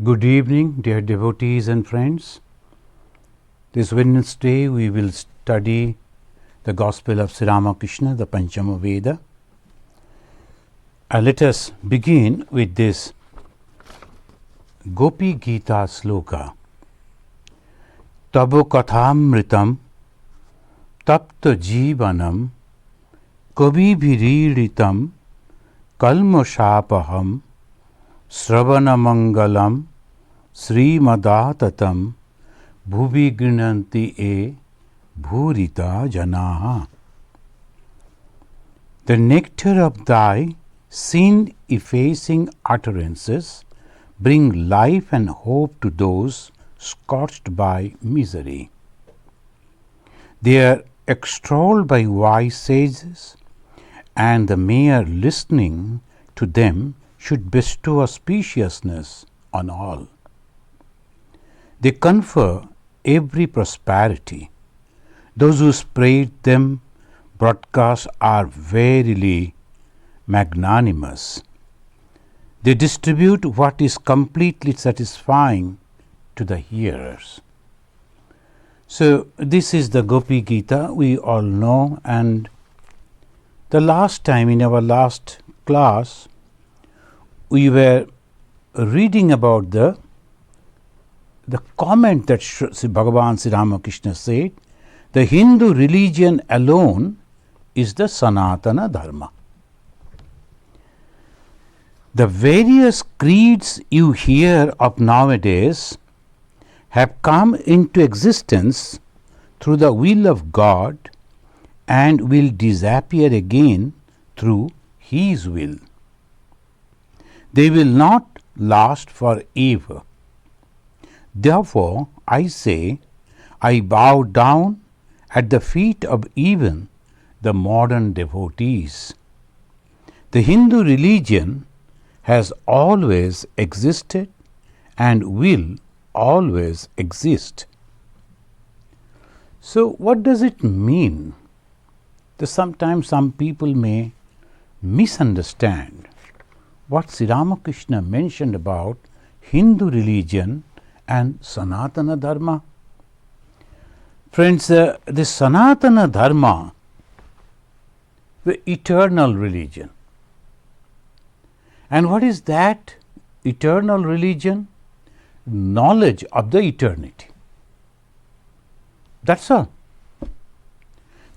Good evening, dear devotees and friends. This Wednesday we will study the Gospel of Sri Ramakrishna, the Panchama Veda. Let us begin with this Gopi Gita sloka. Tabo kathamritam tapta jivanam kavi bhiriritam kalmoshapaham Sravana Mangalam Srimadatam Bhuvi Grinanti E Bhurita Janaha. The nectar of thy sin-effacing utterances bring life and hope to those scorched by misery. They are extolled by wise sages, and the mere listening to them should bestow auspiciousness on all. They confer every prosperity. Those who spread them broadcast are verily magnanimous. They distribute what is completely satisfying to the hearers. So this is the Gopi Gita we all know, and the last time in our last class we were reading about the comment that Bhagavan Sri Ramakrishna said, the Hindu religion alone is the Sanatana Dharma. The various creeds you hear of nowadays have come into existence through the will of God and will disappear again through His will. They will not last forever. Therefore, I say, I bow down at the feet of even the modern devotees. The Hindu religion has always existed and will always exist. So, what does it mean? Sometimes some people may misunderstand what Sri Ramakrishna mentioned about Hindu religion and Sanatana Dharma. Friends, the Sanatana Dharma, the eternal religion. And what is that eternal religion? Knowledge of the eternity. That's all.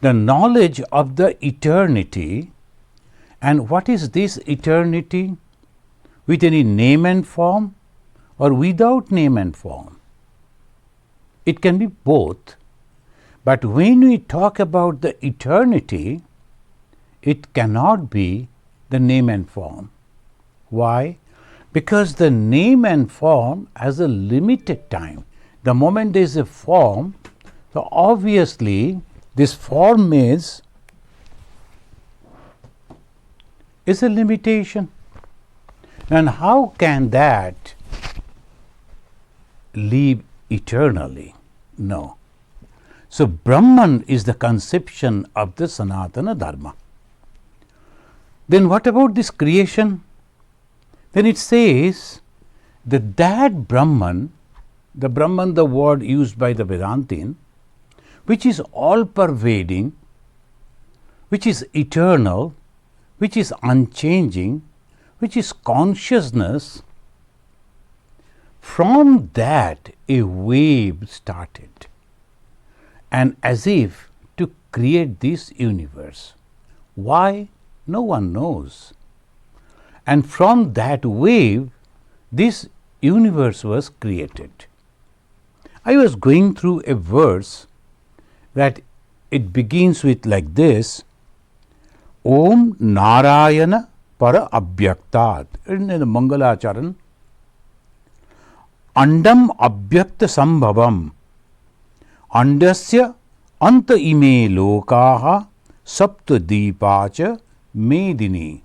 The knowledge of the eternity. And what is this eternity? With any name and form or without name and form? It can be both. But when we talk about the eternity, it cannot be the name and form. Why? Because the name and form has a limited time. The moment there is a form, so obviously this form is a limitation. And how can that live eternally? No. So Brahman is the conception of the Sanatana Dharma. Then what about this creation? Then it says that Brahman, the word used by the Vedantin, which is all pervading, which is eternal, which is unchanging, which is consciousness, from that a wave started, and as if to create this universe. Why? No one knows. And from that wave, this universe was created. I was going through a verse that it begins with like this, Om Narayana Para Abhyaktat, in the Mangalacharan, Andam Abhyakta Sambhavam, Andasya Anta Ime Lokaha Sapta Deepacha Medini.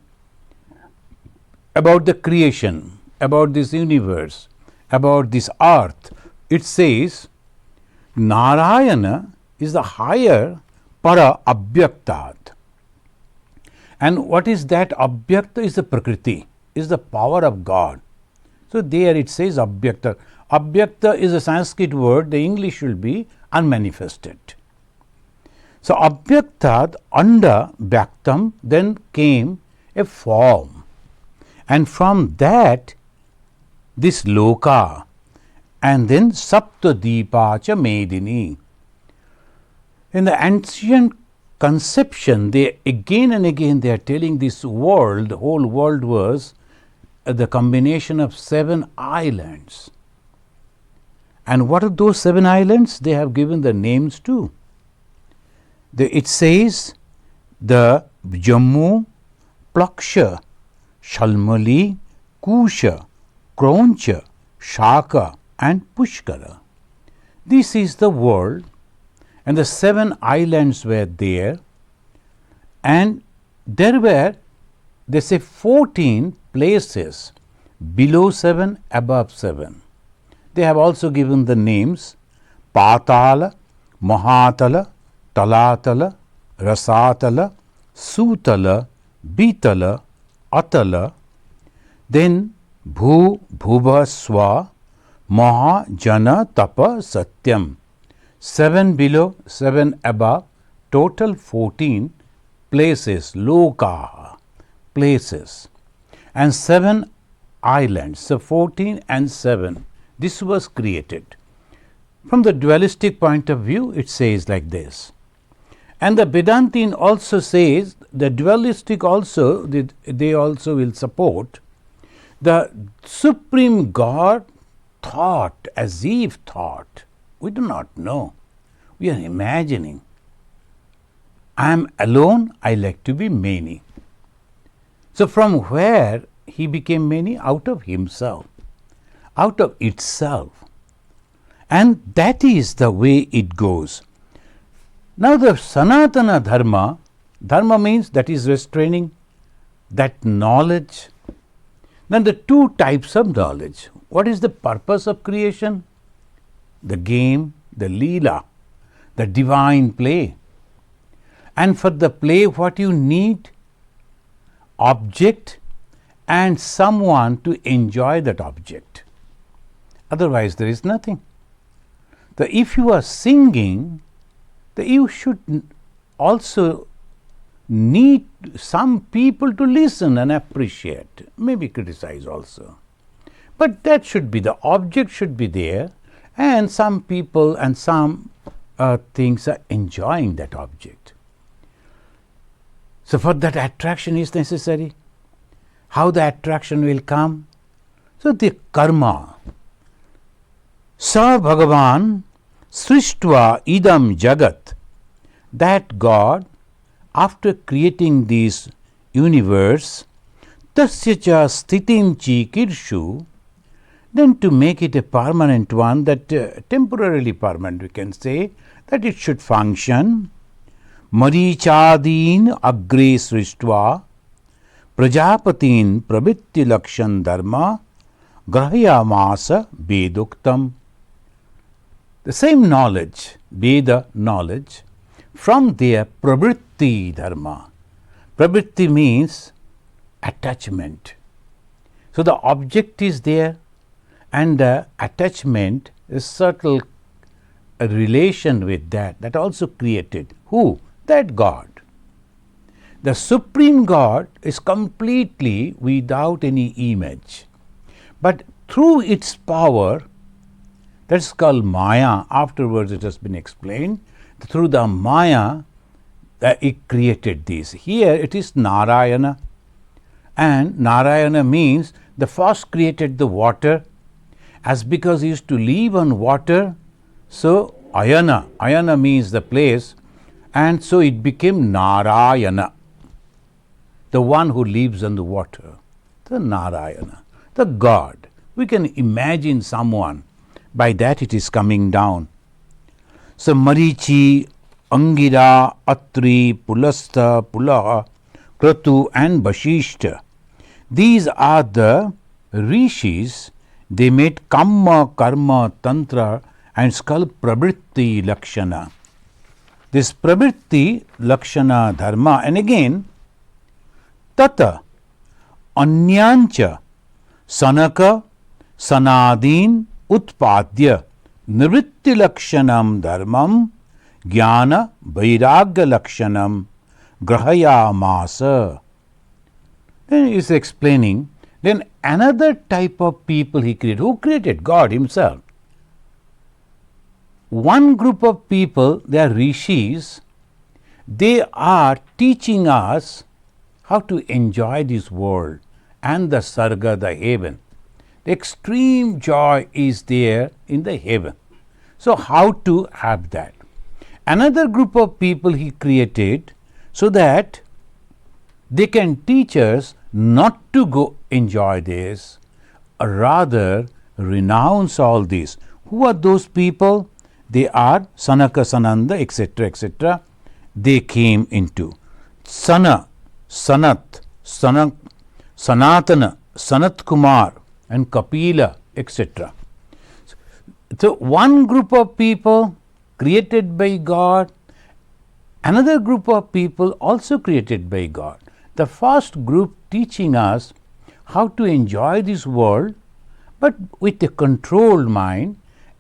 About the creation, about this universe, about this earth, it says Narayana is the higher Para Abhyaktat. And what is that? Abhyakta is the Prakriti, is the power of God. So there it says Abhyakta. Abhyakta is a Sanskrit word, the English will be unmanifested. So Abhyaktat, under Bhyaktam, then came a form, and from that this Loka, and then Saptadipa cha Medini. In the ancient conception, they again and again they are telling this world, the whole world was the combination of 7 islands. And what are those 7 islands? They have given the names too. It says the Jammu, Plaksha, Shalmali, Kusha, Kroncha, Shaka and Pushkara. This is the world, and the 7 islands were there, and there were, they say, 14 places below 7, above 7. They have also given the names Patala, Mahatala, Talatala, Rasatala, Sutala, Bitala, Atala, then Bhu, Bhuva, Swa, Maha, Jana, Tapa, Satyam. 7 below, 7 above, total 14 places, Loka, places, and 7 islands. So 14 and 7, this was created. From the dualistic point of view, it says like this. And the Vedantin also says, the dualistic also, they also will support the Supreme God thought as if thought. We do not know. We are imagining. I am alone, I like to be many. So from where he became many? Out of himself, out of itself. And that is the way it goes. Now the Sanatana Dharma, Dharma means that is restraining, that knowledge. Then the 2 types of knowledge. What is the purpose of creation? The game, the Leela, the divine play. And for the play, what you need? Object and someone to enjoy that object. Otherwise, there is nothing. So if you are singing, you should also need some people to listen and appreciate, maybe criticize also. But that should be, the object should be there, and some people and some things are enjoying that object. So for that, attraction is necessary. How the attraction will come? So the karma. Sa Bhagavan Srishtva idam jagat, that God, after creating this universe, tasya cha sthitim chikirshu, then to make it a permanent one, that temporarily permanent, we can say, that it should function. Marichadin agre srishtva, prajapatin pravitti lakshan dharma, grahayamasa veduktam. The same knowledge, Veda knowledge, from there pravritti dharma. Pravritti means attachment. So the object is there, and the attachment is subtle a relation with that also created. Who? That God. The Supreme God is completely without any image, but through its power, that's called Maya. Afterwards it has been explained. Through the Maya, it created this. Here it is Narayana. And Narayana means the first created the water. As because he used to live on water, so Ayana. Ayana means the place. And so it became Narayana, the one who lives on the water. The Narayana, the God. We can imagine someone. By that it is coming down. So Marichi, Angira, Atri, Pulastha, Pulaha, Kratu and Vashishta. These are the rishis. They made Kamma, Karma, Tantra and it's called Pravritti Lakshana. This Pravritti Lakshana Dharma, and again Tata, Anyancha, Sanaka, Sanadin Utpadya Nivritti Lakshanam Dharmam Jnana Vairagya Lakshanam Grahayamasa. Then he is explaining, then another type of people he created. Who created? God himself. One group of people, they are rishis, they are teaching us how to enjoy this world and the sarga, the heaven. The extreme joy is there in the heaven. So, how to have that? Another group of people he created so that they can teach us not to go enjoy this, or rather renounce all this. Who are those people? They are Sanaka, Sananda, etc., etc. They came into Sana, Sanat, Sanatana, Sanat Kumar, and Kapila, etc. So, one group of people created by God, another group of people also created by God. The first group teaching us how to enjoy this world, but with a controlled mind.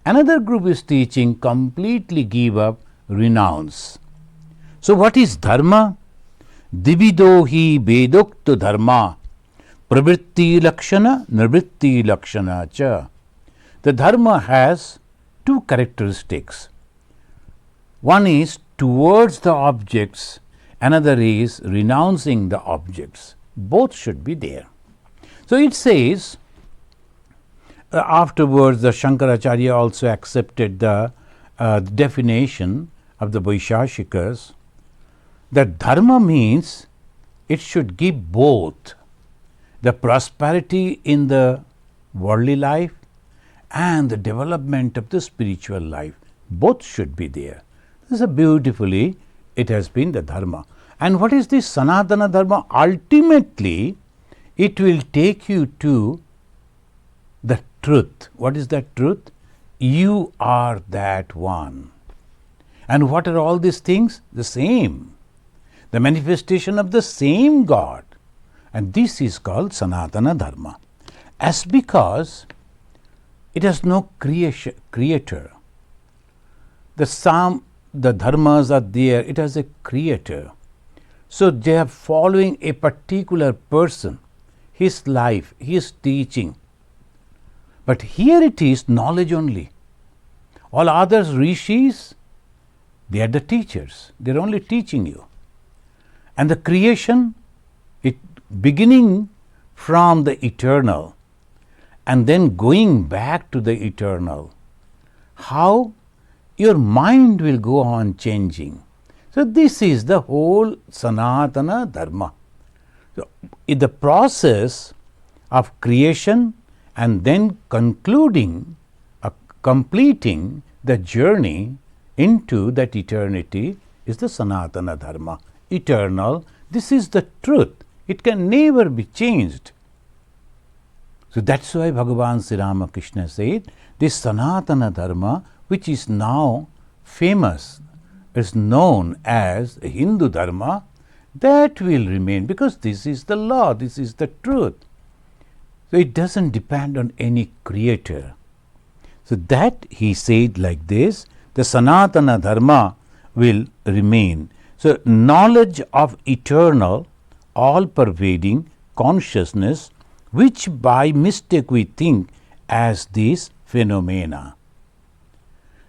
Another group is teaching completely give up, renounce. So, what is dharma? Divido hi vedokta dharma pravritti lakshana nivritti lakshana cha. The dharma has two characteristics. One is towards the objects, another is renouncing the objects. Both should be there. So, it says, afterwards the Shankaracharya also accepted the definition of the Vaishashikas, that dharma means it should give both the prosperity in the worldly life and the development of the spiritual life. Both should be there. This is beautifully, it has been the dharma. And what is this Sanatana dharma? Ultimately, it will take you to the truth. What is that truth? You are that one. And what are all these things? The same. The manifestation of the same God. And this is called Sanatana Dharma. As because it has no creator. The dharmas are there, it has a creator. So, they are following a particular person, his life, his teaching. But here it is knowledge only. All others, rishis, they are the teachers. They are only teaching you. And the creation, it beginning from the eternal and then going back to the eternal. How? Your mind will go on changing. So, this is the whole Sanatana Dharma. So, in the process of creation and then concluding, completing the journey into that eternity is the Sanatana Dharma. Eternal, this is the truth. It can never be changed. So, that is why Bhagavan Sri Ramakrishna said, this Sanatana Dharma, which is now famous, is known as Hindu Dharma, that will remain because this is the law, this is the truth. So, it does not depend on any creator. So, that he said like this, the Sanatana Dharma will remain. So, knowledge of eternal, all pervading consciousness, which by mistake we think as these phenomena.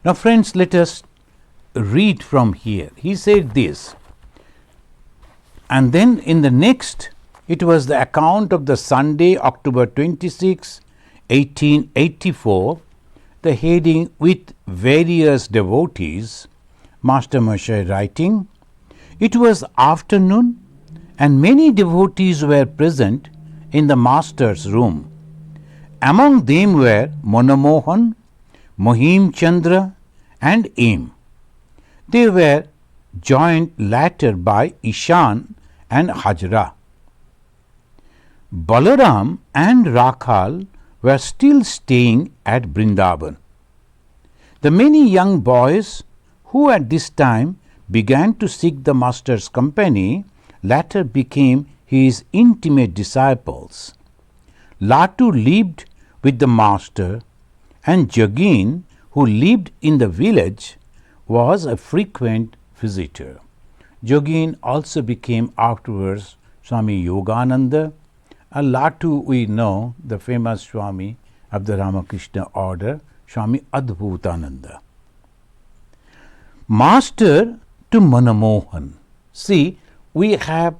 Now, friends, let us read from here. He said this, and then in the next, it was the account of the Sunday, October 26, 1884, the heading with various devotees, Master Moshe writing, it was afternoon and many devotees were present in the master's room. Among them were Monamohan, Mohim Chandra and Aim. They were joined later by Ishan and Hajra. Balaram and Rakhal were still staying at Vrindavan. The many young boys who at this time began to seek the master's company later became his intimate disciples. Latu lived with the master, and Jagin, who lived in the village, was a frequent visitor. Jogin also became afterwards Swami Yogananda. A lot too we know the famous Swami of the Ramakrishna order, Swami Adbhutananda. Master to Manamohan. See, we have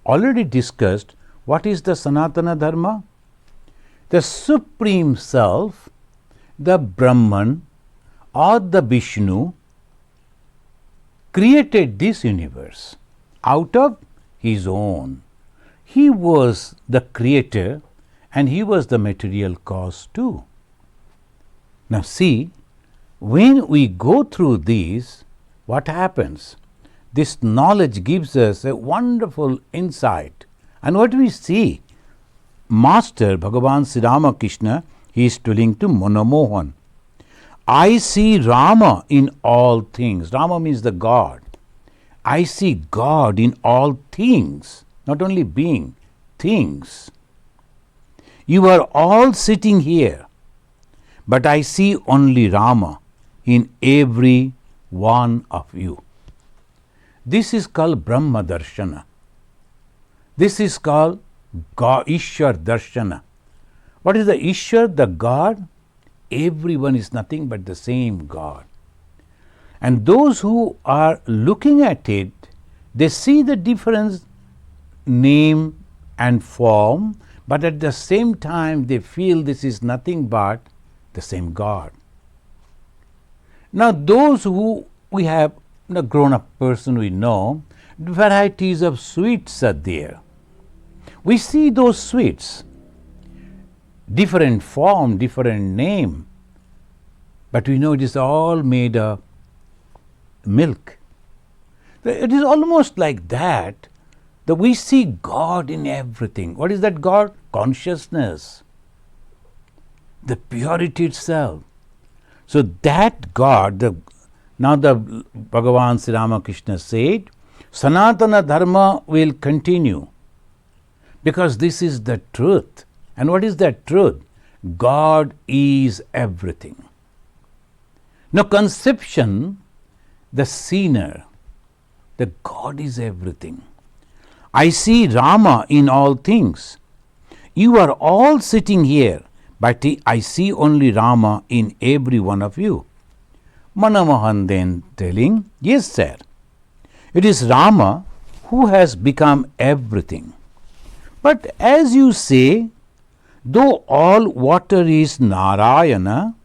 already discussed what is the Sanatana Dharma. The Supreme Self, the Brahman or the Vishnu, created this universe out of his own. He was the creator and he was the material cause too. Now see, when we go through these, what happens? This knowledge gives us a wonderful insight. And what do we see? Master Bhagavan Sri Ramakrishna, he is telling to Manamohan, I see Rama in all things. Rama means the God. I see God in all things, not only being, things. You are all sitting here, but I see only Rama in every one of you. This is called Brahma Darshana. This is called Ishwar Darshana. What is the Ishwar, the God? Everyone is nothing but the same God. And those who are looking at it, they see the difference, name and form, but at the same time they feel this is nothing but the same God. Now those who we have, the grown-up person we know, varieties of sweets are there. We see those sweets, different form, different name, but we know it is all made of milk. It is almost like that we see God in everything. What is that God? Consciousness, the purity itself. So that God, now the Bhagavan Sri Ramakrishna said, Sanatana Dharma will continue because this is the truth. And what is that truth? God is everything. Now conception, the sinner, that God is everything. I see Rama in all things. You are all sitting here, but I see only Rama in every one of you. Manamohan then telling, yes sir, it is Rama who has become everything. But as you say, though all water is Narayana,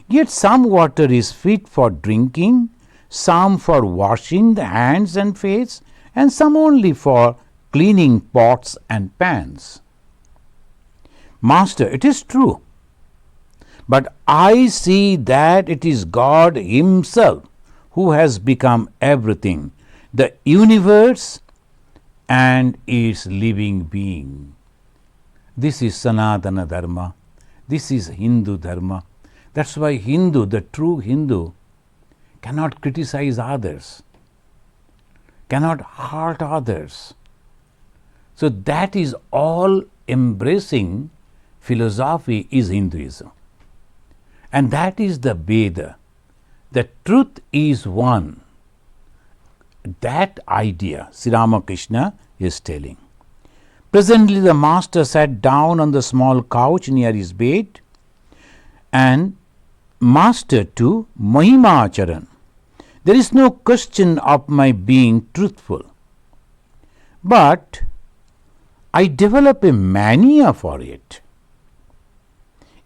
yet some water is fit for drinking, some for washing the hands and face, and some only for cleaning pots and pans. Master, it is true, but I see that it is God Himself who has become everything, the universe and its living being. This is Sanatana Dharma. This is Hindu Dharma. That's why Hindu, the true Hindu, cannot criticize others, cannot hurt others. So that is all embracing philosophy is Hinduism. And that is the Veda. The truth is one. That idea Sri Ramakrishna is telling. Presently the master sat down on the small couch near his bed and master to Mahima Acharan. There is no question of my being truthful, but I develop a mania for it.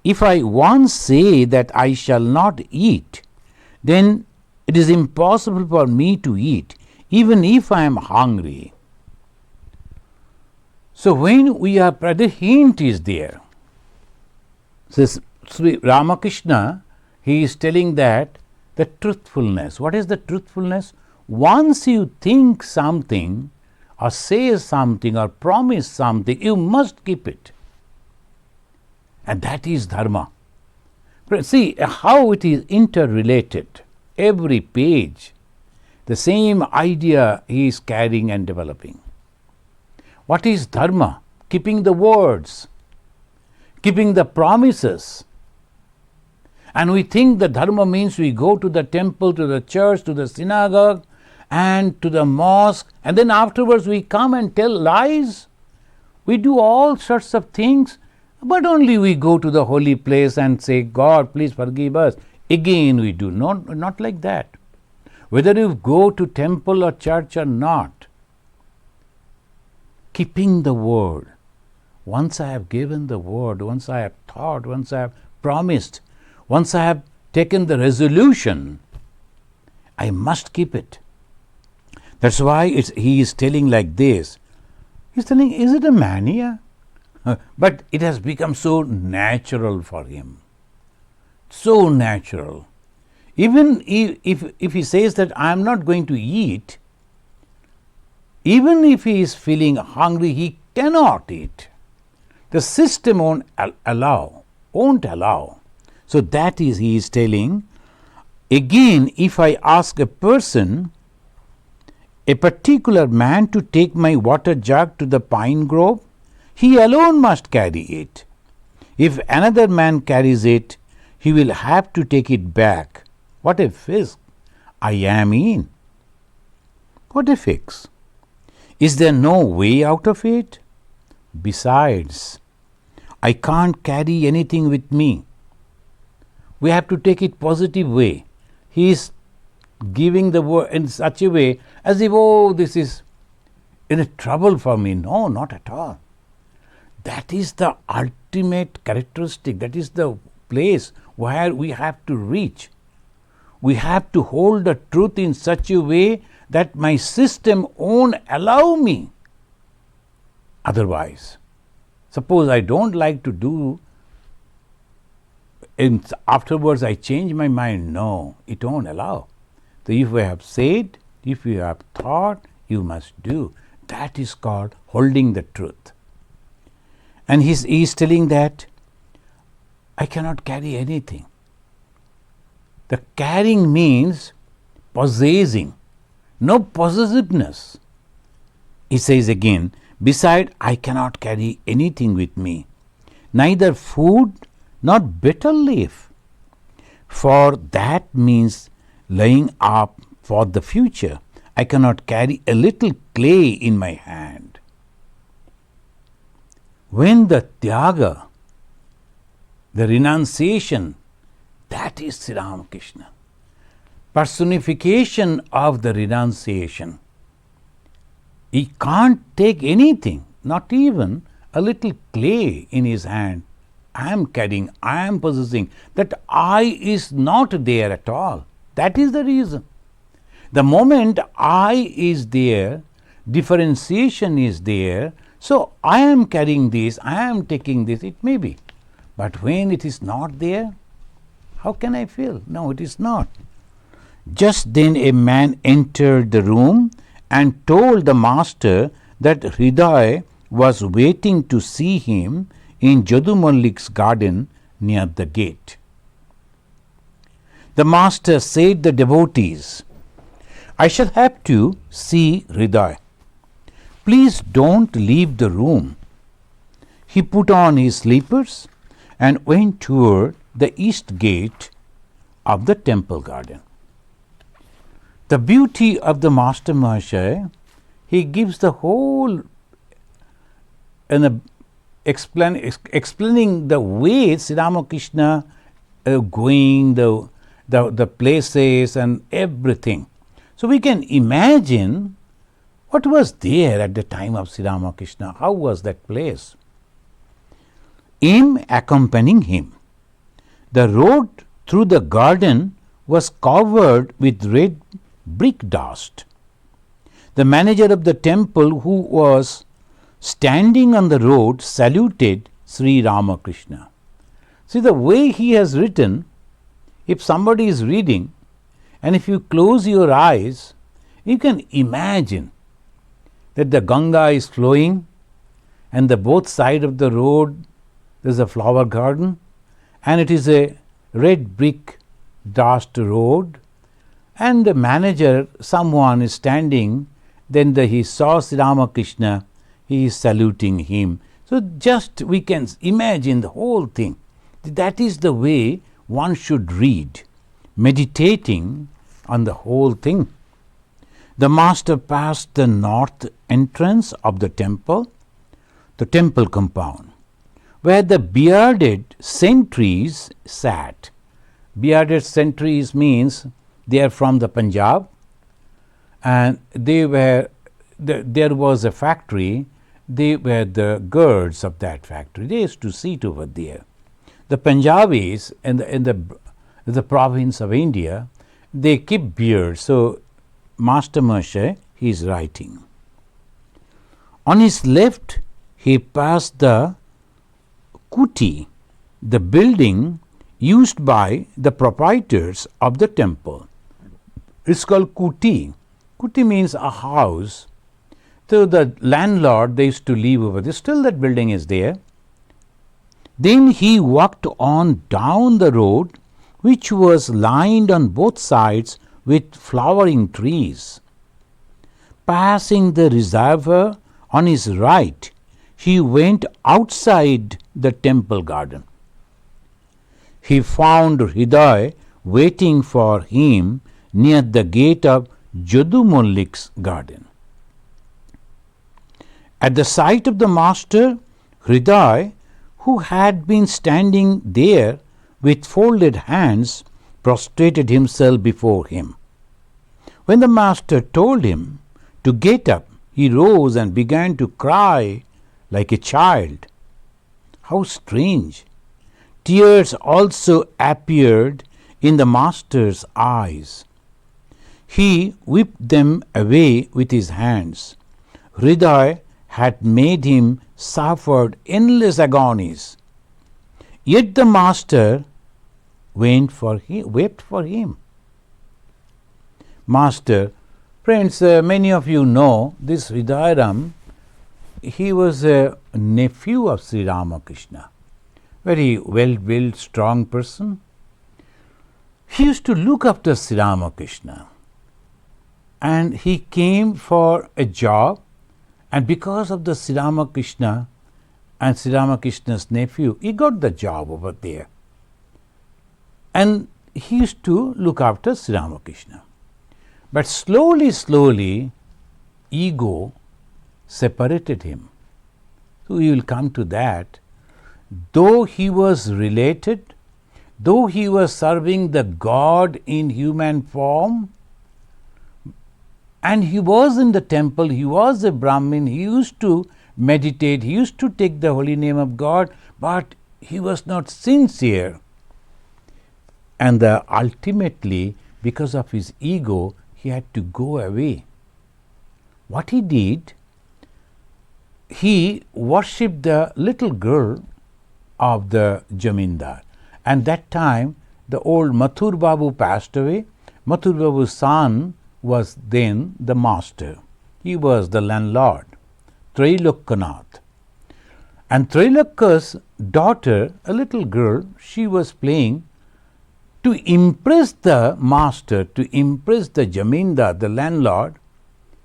If I once say that I shall not eat, then it is impossible for me to eat, even if I am hungry. So when we are, the hint is there. Says Sri Ramakrishna, he is telling that the truthfulness. What is the truthfulness? Once you think something or say something or promise something, you must keep it. And that is dharma. See how it is interrelated. Every page, the same idea he is carrying and developing. What is dharma? Keeping the words, keeping the promises. And we think that dharma means we go to the temple, to the church, to the synagogue, and to the mosque, and then afterwards we come and tell lies. We do all sorts of things, but only we go to the holy place and say, God, please forgive us. Again we do. Not like that. Whether you go to temple or church or not, keeping the word. Once I have given the word, once I have thought, once I have promised, once I have taken the resolution, I must keep it. That's why he is telling like this. He's telling, is it a mania? But it has become so natural for him. So natural. Even if he says that I am not going to eat, even if he is feeling hungry, he cannot eat. The system won't allow. So that is, he is telling, again, if I ask a person, a particular man, to take my water jug to the pine grove, he alone must carry it. If another man carries it, he will have to take it back. What a fix I am in. What a fix. Is there no way out of it? Besides, I can't carry anything with me. We have to take it positive way. He is giving the word in such a way as if, oh, this is in a trouble for me. No, not at all. That is the ultimate characteristic. That is the place where we have to reach. We have to hold the truth in such a way that my system won't allow me. Otherwise, suppose I don't like to do, and afterwards I change my mind. No, it won't allow. So if we have said, if you have thought, you must do. That is called holding the truth. And he is telling that I cannot carry anything. The carrying means possessing, no possessiveness. He says again, beside, I cannot carry anything with me, neither food nor bitter leaf, for that means laying up for the future. I cannot carry a little clay in my hand. When the tyaga, the renunciation, that is Sri Ramakrishna. Personification of the renunciation. He can't take anything, not even a little clay in his hand. I am carrying, I am possessing. That I is not there at all. That is the reason. The moment I is there, differentiation is there. So I am carrying this, I am taking this, it may be. But when it is not there, how can I feel? No, it is not. Just then a man entered the room and told the master that Hridaya was waiting to see him in Jadu Mallik's garden near the gate. The master said the devotees, I shall have to see Hridaya. Please don't leave the room. He put on his slippers and went toward the east gate of the temple garden. The beauty of the Master Mahashaya, he gives the whole explaining the way Sri Ramakrishna going, the places and everything. So we can imagine what was there at the time of Sri Ramakrishna. How was that place? Him accompanying him. The road through the garden was covered with red brick dust. The manager of the temple, who was standing on the road, saluted Sri Ramakrishna. See, the way he has written, if somebody is reading, and if you close your eyes, you can imagine that the Ganga is flowing, and the both side of the road there is a flower garden, and it is a red brick dust road, and the manager, someone is standing, then he saw Sri Ramakrishna, he is saluting him. So just we can imagine the whole thing. That is the way one should read, meditating on the whole thing. The master passed the north entrance of the temple compound, where the bearded sentries sat. Bearded sentries means they are from the Punjab, and there was a factory. They were the guards of that factory. They used to sit over there. The Punjabis in the province of India, they keep beards. So Master Moshe, he is writing. On his left, he passed the kuti, the building used by the proprietors of the temple. It's called kuti. Kuti means a house. So the landlord, they used to live over there. Still that building is there. Then he walked on down the road, which was lined on both sides with flowering trees. Passing the reservoir on his right, he went outside the temple garden. He found Hriday waiting for him near the gate of Jadu Mollik's garden. At the sight of the master, Hriday, who had been standing there with folded hands, prostrated himself before him. When the master told him to get up, he rose and began to cry like a child. How strange! Tears also appeared in the master's eyes. He wiped them away with his hands. Hriday had made him suffer endless agonies. Yet the master wept for him. Master, friends, many of you know this Hridayaram. He was a nephew of Sri Ramakrishna, very well-built, strong person. He used to look after Sri Ramakrishna, and he came for a job, and because of the Sri Ramakrishna and Sri Ramakrishna's nephew, he got the job over there. And he used to look after Sri Ramakrishna. But slowly, ego separated him. So we will come to that. Though he was related, though he was serving the God in human form, and he was in the temple, he was a Brahmin, he used to meditate, he used to take the holy name of God, but he was not sincere. And ultimately, because of his ego, he had to go away. What he did, he worshipped the little girl of the Jamindar. And that time, the old Mathur Babu passed away. Mathur Babu's son was then the master. He was the landlord, Trailokanath. And Trailokka's daughter, a little girl, she was playing to impress the master, to impress the Jamindar, the landlord.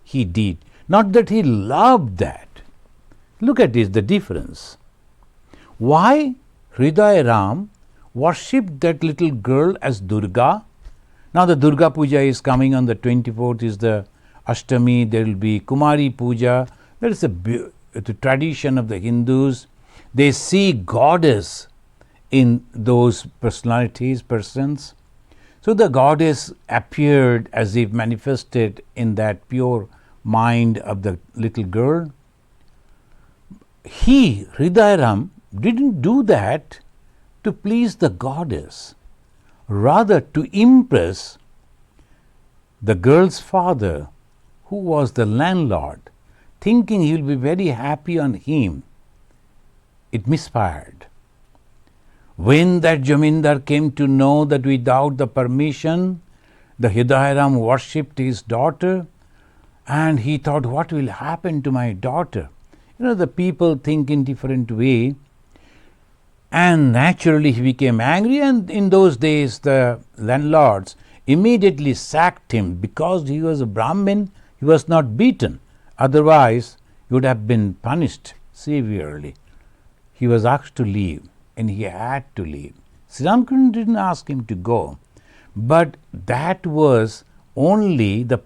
He did. Not that he loved that. Look at this, the difference. Why Hridayaram worshipped that little girl as Durga? Now the Durga Puja is coming on the 24th, is the Ashtami, there will be Kumari Puja. That is the tradition of the Hindus. They see goddess in those persons. So the goddess appeared as if manifested in that pure mind of the little girl. He, Hridayaram, didn't do that to please the goddess, rather to impress the girl's father, who was the landlord, thinking he will be very happy on him. It misfired. When that Jamindar came to know that without the permission, the Hridayaram worshipped his daughter, and he thought, what will happen to my daughter? The people think in different way, and naturally he became angry, and in those days the landlords immediately sacked him. Because he was a Brahmin, he was not beaten. Otherwise, he would have been punished severely. he was asked to leave, and he had to leave. Sri Ramakrishna didn't ask him to go, but that was only the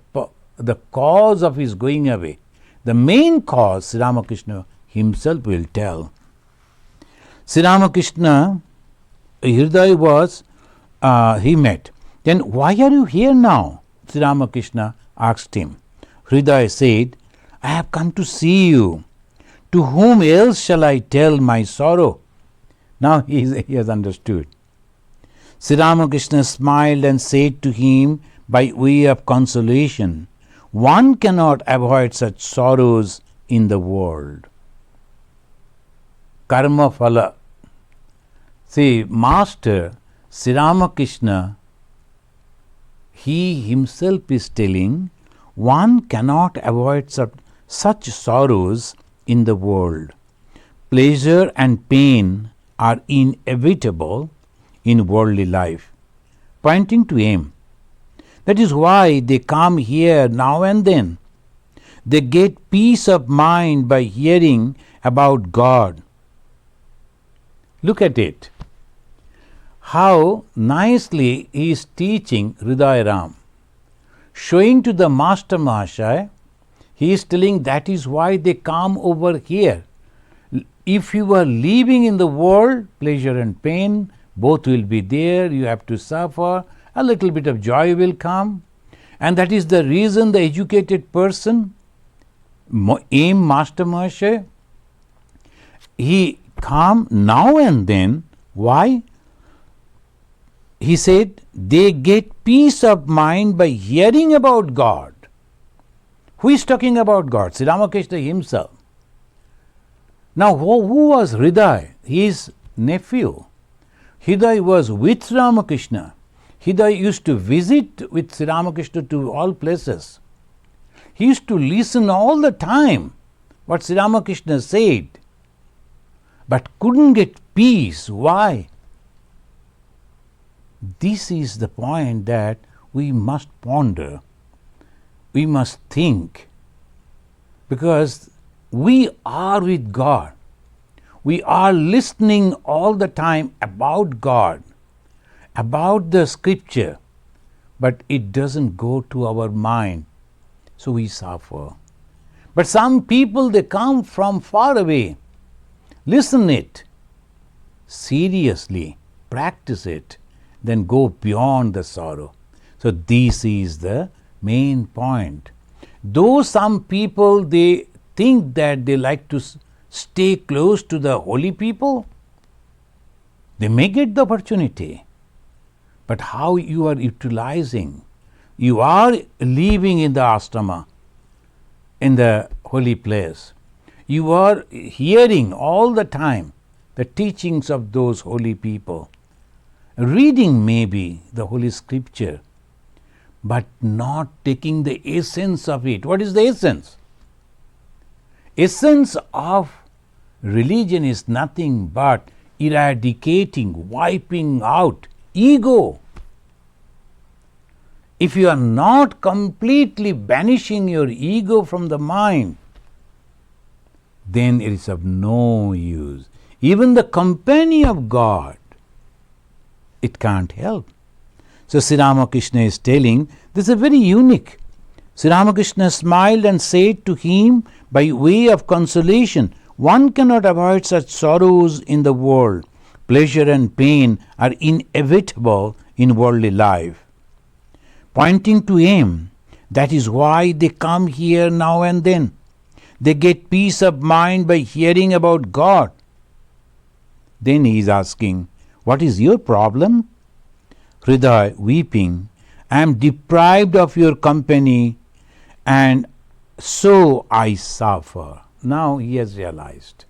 cause of his going away. The main cause, Sri Ramakrishna himself will tell. Sri Ramakrishna, Hriday was, he met. Then why are you here now? Sri Ramakrishna asked him. Hriday said, I have come to see you. To whom else shall I tell my sorrow? Now he has understood. Sri Ramakrishna smiled and said to him by way of consolation, one cannot avoid such sorrows in the world. Karma phala. See, Master Sri Ramakrishna, he himself is telling, one cannot avoid such sorrows in the world. Pleasure and pain are inevitable in worldly life, pointing to aim. That is why they come here now and then. They get peace of mind by hearing about God. Look at it. How nicely he is teaching Hriday Ram. Showing to the Master Mahashaya, he is telling that is why they come over here. If you are living in the world, pleasure and pain, both will be there, you have to suffer, a little bit of joy will come. And that is the reason the educated person, aim Master Mahashaya, he come now and then. Why? He said, they get peace of mind by hearing about God. Who is talking about God? Sri Ramakrishna himself. Now, who was Hriday? His nephew. Hriday was with Ramakrishna. Hriday used to visit with Sri Ramakrishna to all places. He used to listen all the time what Sri Ramakrishna said, but couldn't get peace. Why? This is the point that we must ponder. We must think, because we are with God. We are listening all the time about God, about the scripture, but it doesn't go to our mind, so we suffer. But some people, they come from far away, listen it seriously, practice it, then go beyond the sorrow. So this is the main point. Though some people, they think that they like to stay close to the holy people, they may get the opportunity. But how you are utilizing? You are living in the ashrama, in the holy place. You are hearing all the time the teachings of those holy people. Reading maybe the Holy Scripture, but not taking the essence of it. What is the essence? Essence of religion is nothing but eradicating, wiping out ego. If you are not completely banishing your ego from the mind, then it is of no use. Even the company of God, it can't help. So Sri Ramakrishna is telling, this is very unique. Sri Ramakrishna smiled and said to him by way of consolation, one cannot avoid such sorrows in the world. Pleasure and pain are inevitable in worldly life. Pointing to aim, that is why they come here now and then. They get peace of mind by hearing about God. Then he is asking, what is your problem? Hriday, weeping, I am deprived of your company and so I suffer. Now he has realized.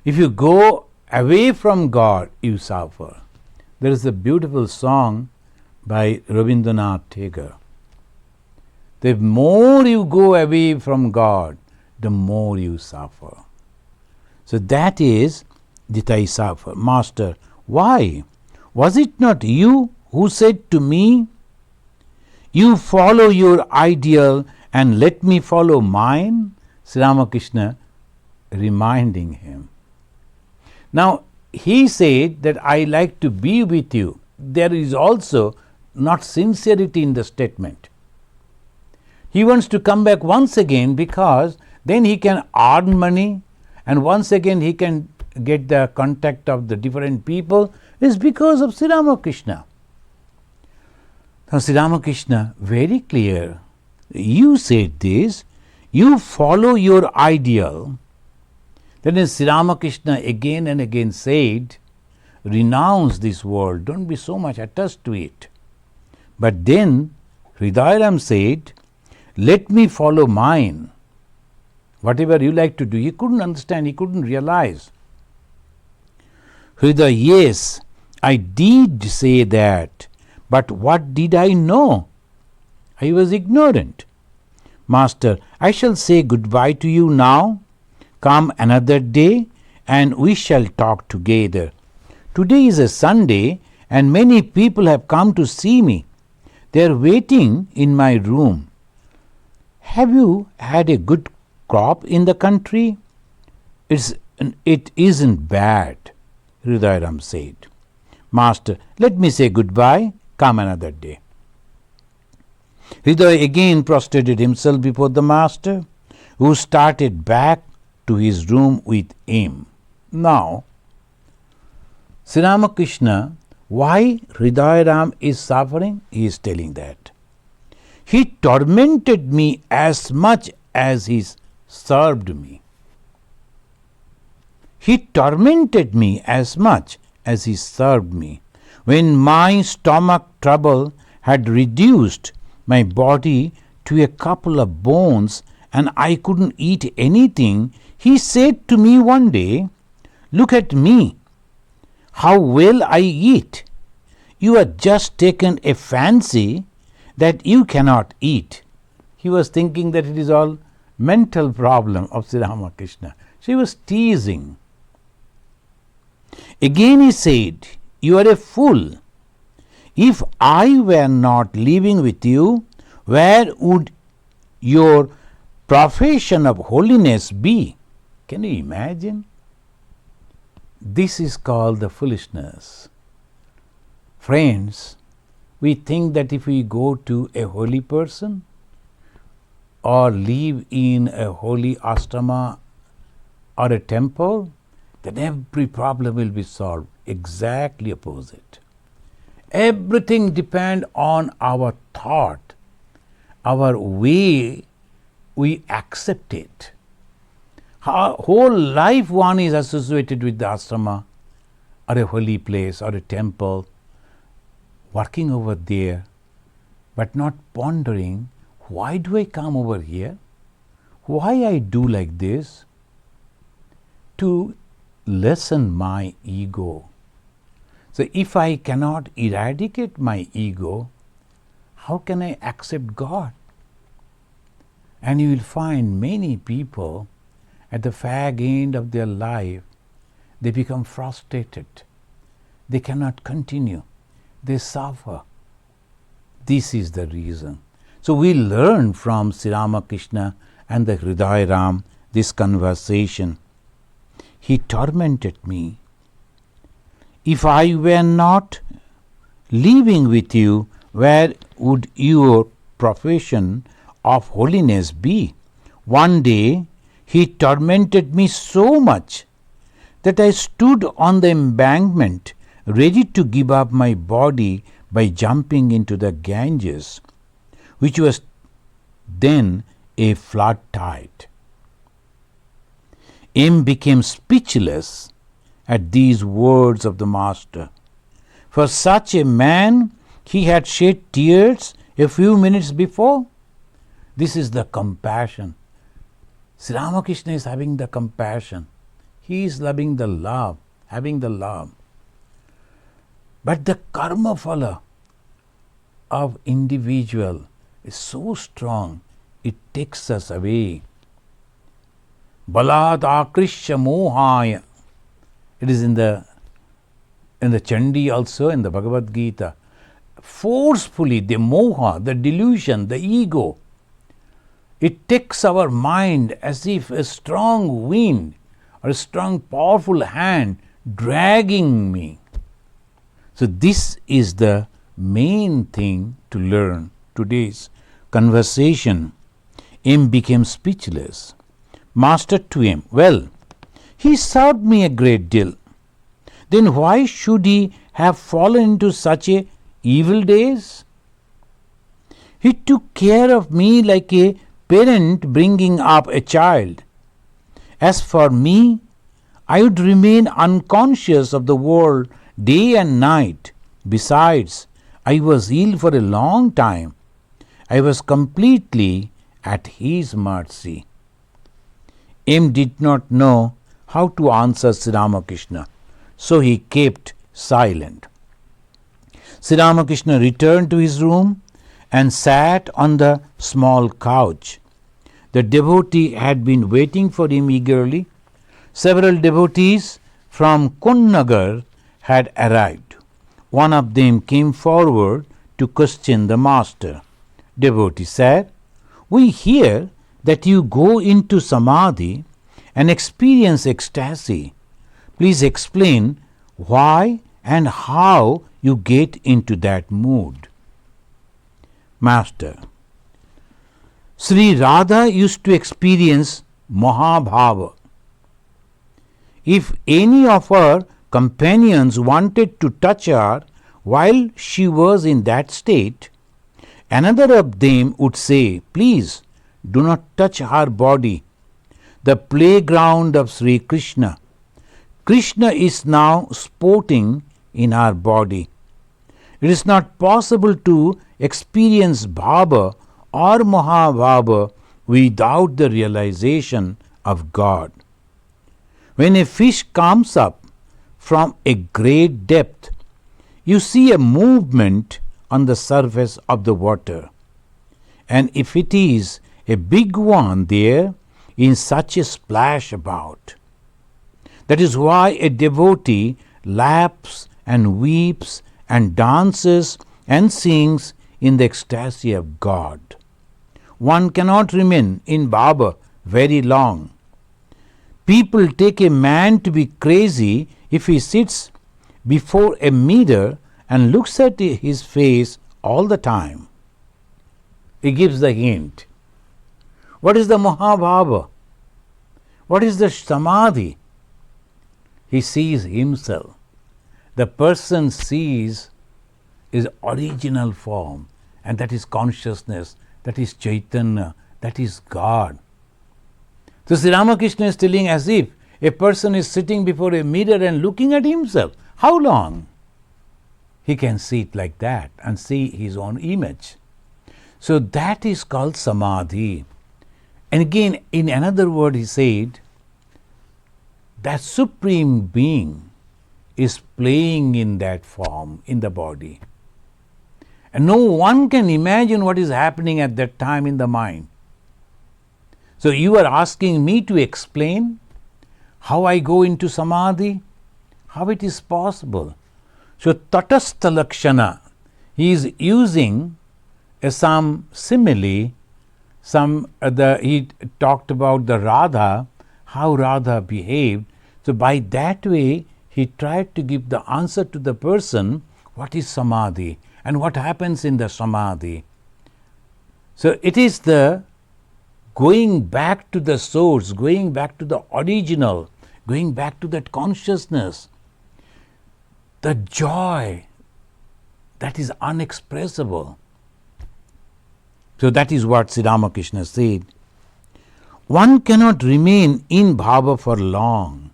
If you go away from God, you suffer. There is a beautiful song by Rabindranath Tagore. The more you go away from God, the more you suffer. So that is that I suffer. Master, why? Was it not you who said to me, you follow your ideal and let me follow mine? Sri Ramakrishna reminding him. Now, he said that I like to be with you. There is also not sincerity in the statement. He wants to come back once again because then he can earn money and once again he can get the contact of the different people. It's because of Sri Ramakrishna. Now, Sri Ramakrishna, very clear. You said this, you follow your ideal. Then Sri Ramakrishna again and again said, renounce this world, don't be so much attached to it. But then Hridayaram said, let me follow mine. Whatever you like to do. He couldn't understand, he couldn't realize. Hridaya, yes, I did say that, but what did I know? I was ignorant. Master, I shall say goodbye to you now. Come another day and we shall talk together. Today is a Sunday and many people have come to see me. They are waiting in my room. Have you had a good crop in the country? It isn't bad, Hridayaram said. Master, let me say goodbye. Come another day. Hridaya again prostrated himself before the Master, who started back to his room with him. Now, Sri Ramakrishna, why Hridayaram is suffering? He is telling that. He tormented me as much as he served me. He tormented me as much as he served me. When my stomach trouble had reduced my body to a couple of bones and I couldn't eat anything, he said to me one day, look at me, how well I eat. You have just taken a fancy that you cannot eat. He was thinking that it is all mental problem of Sri Ramakrishna. She was teasing. Again he said, you are a fool. If I were not living with you, where would your profession of holiness be? Can you imagine? This is called the foolishness. Friends, we think that if we go to a holy person or live in a holy ashrama or a temple, then every problem will be solved. Exactly opposite. Everything depends on our thought, our way we accept it. Our whole life one is associated with the ashrama or a holy place or a temple, working over there, but not pondering, why do I come over here? Why I do like this? To lessen my ego. So if I cannot eradicate my ego, how can I accept God? And you will find many people at the fag end of their life, they become frustrated. They cannot continue. They suffer. This is the reason. So we learn from Sri Ramakrishna and the Hridayaram this conversation. He tormented me. If I were not living with you, where would your profession of holiness be? One day he tormented me so much that I stood on the embankment ready to give up my body by jumping into the Ganges, which was then a flood tide. M became speechless at these words of the Master. For such a man, he had shed tears a few minutes before. This is the compassion. Sri Ramakrishna is having the compassion. He is loving the love, having the love. But the karma phala of individual is so strong, it takes us away. Balat akrishya mohaya. It is in the Chandi also, in the Bhagavad Gita. Forcefully, the moha, the delusion, the ego, it takes our mind as if a strong wind or a strong powerful hand dragging me. So this is the main thing to learn. Today's conversation. M became speechless. Master to him, well, he served me a great deal. Then why should he have fallen into such a evil days? He took care of me like a parent bringing up a child. As for me, I would remain unconscious of the world day and night. Besides, I was ill for a long time. I was completely at his mercy. M did not know how to answer Sri Ramakrishna, so he kept silent. Sri Ramakrishna returned to his room and sat on the small couch. The devotee had been waiting for him eagerly. Several devotees from Kunnagar had arrived. One of them came forward to question the master. Devotee said, "We hear that you go into Samadhi and experience ecstasy. Please explain why and how you get into that mood." Master: Sri Radha used to experience Mahabhava. If any of her companions wanted to touch her while she was in that state, another of them would say, "Please do not touch her body, the playground of Sri Krishna. Krishna is now sporting in our body." It is not possible to experience Bhava or Mahabhava without the realization of God. When a fish comes up from a great depth, you see a movement on the surface of the water. And if it is a big one there, in such a splash about. That is why a devotee laughs and weeps and dances and sings in the ecstasy of God. One cannot remain in Bhava very long. People take a man to be crazy if he sits before a mirror and looks at his face all the time. He gives the hint. What is the Mahabhava? What is the Samadhi? He sees himself. The person sees his original form, and that is consciousness, that is Chaitanya, that is God. So Sri Ramakrishna is telling as if a person is sitting before a mirror and looking at himself. How long? He can see it like that and see his own image. So that is called Samadhi. And again, in another word, he said, that Supreme Being is playing in that form, in the body. And no one can imagine what is happening at that time in the mind. So you are asking me to explain how I go into Samadhi? How it is possible? So Tatastha Lakshana, he is using some simile. He talked about the Radha, how Radha behaved. So by that way, he tried to give the answer to the person, what is Samadhi and what happens in the Samadhi. So it is the going back to the source, going back to the original, going back to that consciousness, the joy that is unexpressible. So that is what Sri Ramakrishna said. One cannot remain in Bhava for long.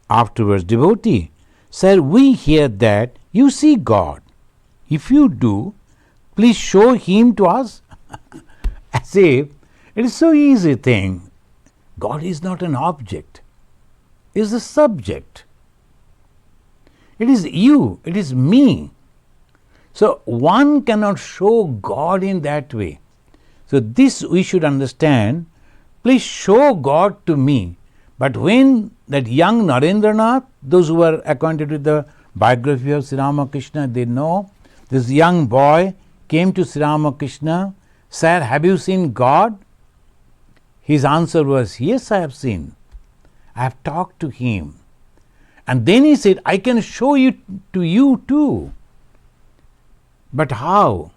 Afterwards, devotee said, "We hear that you see God. If you do, please show Him to us." As if it is so easy thing. God is not an object. It is a subject. It is you. It is me. So one cannot show God in that way. So this we should understand. Please show God to me. But when that young Narendranath, those who are acquainted with the biography of Sri Ramakrishna, they know this young boy came to Sri Ramakrishna, "Sir, have you seen God?" His answer was, "Yes, I have seen. I have talked to Him." And then he said, I can show it to you too. But how?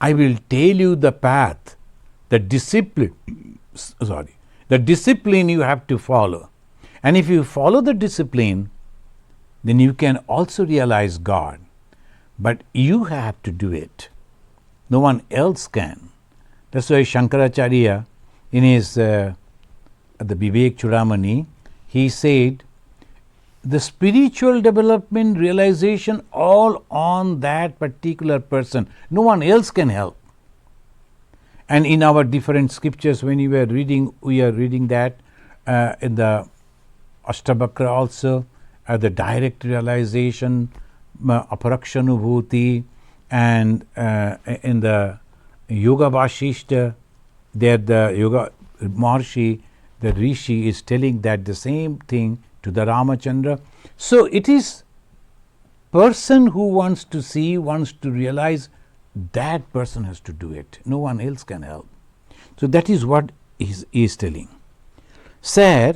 I will tell you the path, the discipline you have to follow. And if you follow the discipline, then you can also realize God. But you have to do it. No one else can. That's why Shankaracharya, in his the Vivek Chudamani, he said, the spiritual development, realization, all on that particular person. No one else can help. And in our different scriptures, when we are reading that in the Ashtabhakra also, the direct realization, aparakshanubhuti, and in the Yoga Vashishta, there the Yoga Maharshi, the Rishi, is telling that the same thing to the Ramachandra. So it is person who wants to see, wants to realize, that person has to do it. No one else can help. So that is what he is telling. Sir,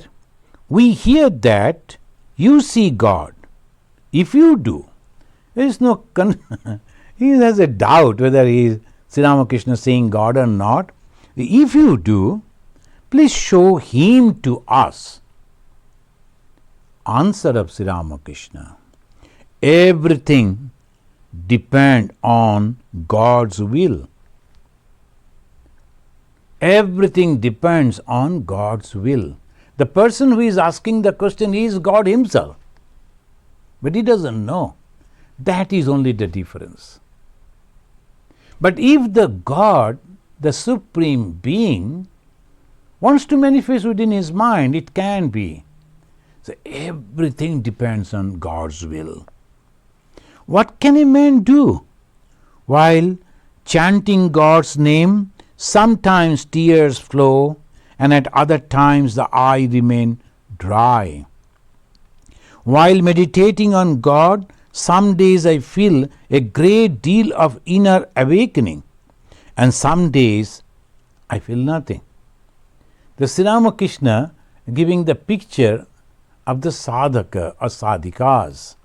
we hear that you see God. If you do, there is no he has a doubt whether he is Sri Ramakrishna saying God or not. If you do, please show him to us. Answer of Sri Ramakrishna: everything depends on God's will. Everything depends on God's will. The person who is asking the question is God himself, but he doesn't know. That is only the difference. But if the God, the Supreme Being, wants to manifest within his mind, it can be. So everything depends on God's will. What can a man do? While chanting God's name, sometimes tears flow, and at other times the eye remain dry. While meditating on God, some days I feel a great deal of inner awakening, and some days I feel nothing. The Sri Ramakrishna giving the picture of the sadhaka or sadhikas.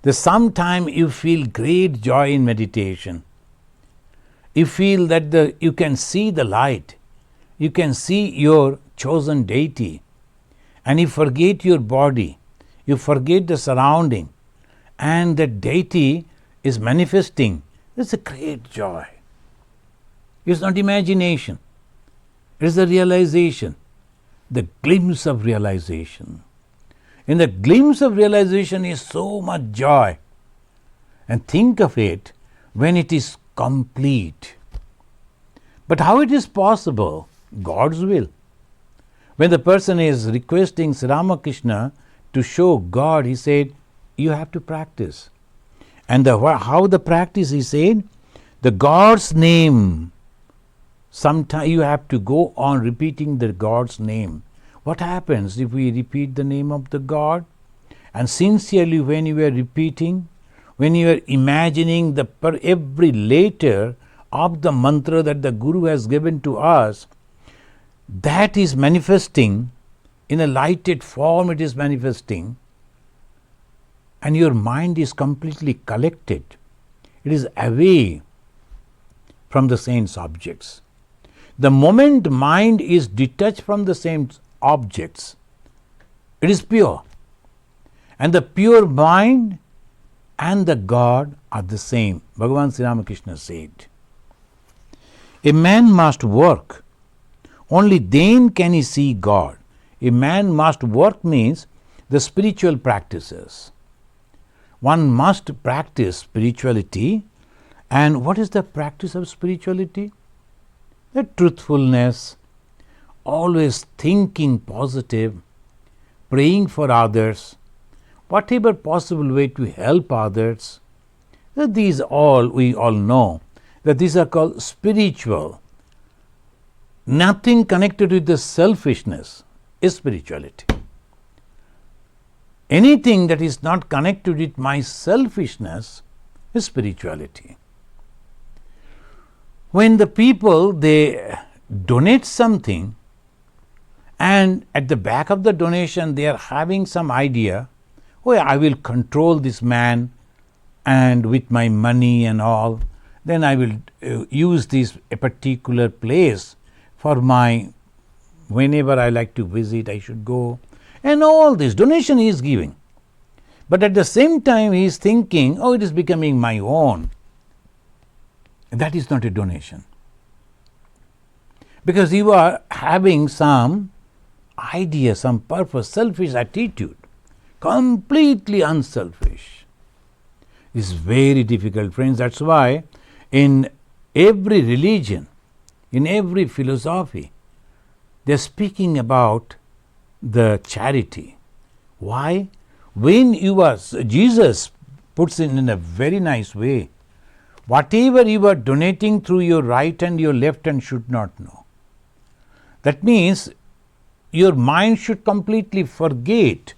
The sometime you feel great joy in meditation. You feel that you can see the light. You can see your chosen deity. And you forget your body. You forget the surrounding. And the deity is manifesting. It's a great joy. It's not imagination. It is a realization. The glimpse of realization. In the glimpse of realization is so much joy. And think of it when it is complete. But how it is possible? God's will. When the person is requesting Sri Ramakrishna to show God, he said, you have to practice. And how the practice, he said, the God's name. Sometimes you have to go on repeating the God's name. What happens if we repeat the name of the God? And sincerely when you are repeating, when you are imagining every letter of the mantra that the Guru has given to us, that is manifesting in a lighted form, it is manifesting, and your mind is completely collected. It is away from the sense objects. The moment mind is detached from the same objects, it is pure. And the pure mind and the God are the same. Bhagavan Sri Ramakrishna said, a man must work, only then can he see God. A man must work means the spiritual practices. One must practice spirituality. And what is the practice of spirituality? The truthfulness, always thinking positive, praying for others, whatever possible way to help others. These all, we all know that these are called spiritual. Nothing connected with the selfishness is spirituality. Anything that is not connected with my selfishness is spirituality. When the people, they donate something And at the back of the donation, they are having some idea, oh, I will control this man and with my money and all, then I will use this a particular place for my, whenever I like to visit, I should go. And all this donation he is giving. But at the same time, he is thinking, oh, it is becoming my own. That is not a donation. Because you are having some idea, some purpose, selfish attitude, completely unselfish. It's very difficult, friends. That's why in every religion, in every philosophy, they're speaking about the charity. Why? When you are, Jesus puts it in a very nice way. Whatever you are donating through your right and your left hand should not know. That means your mind should completely forget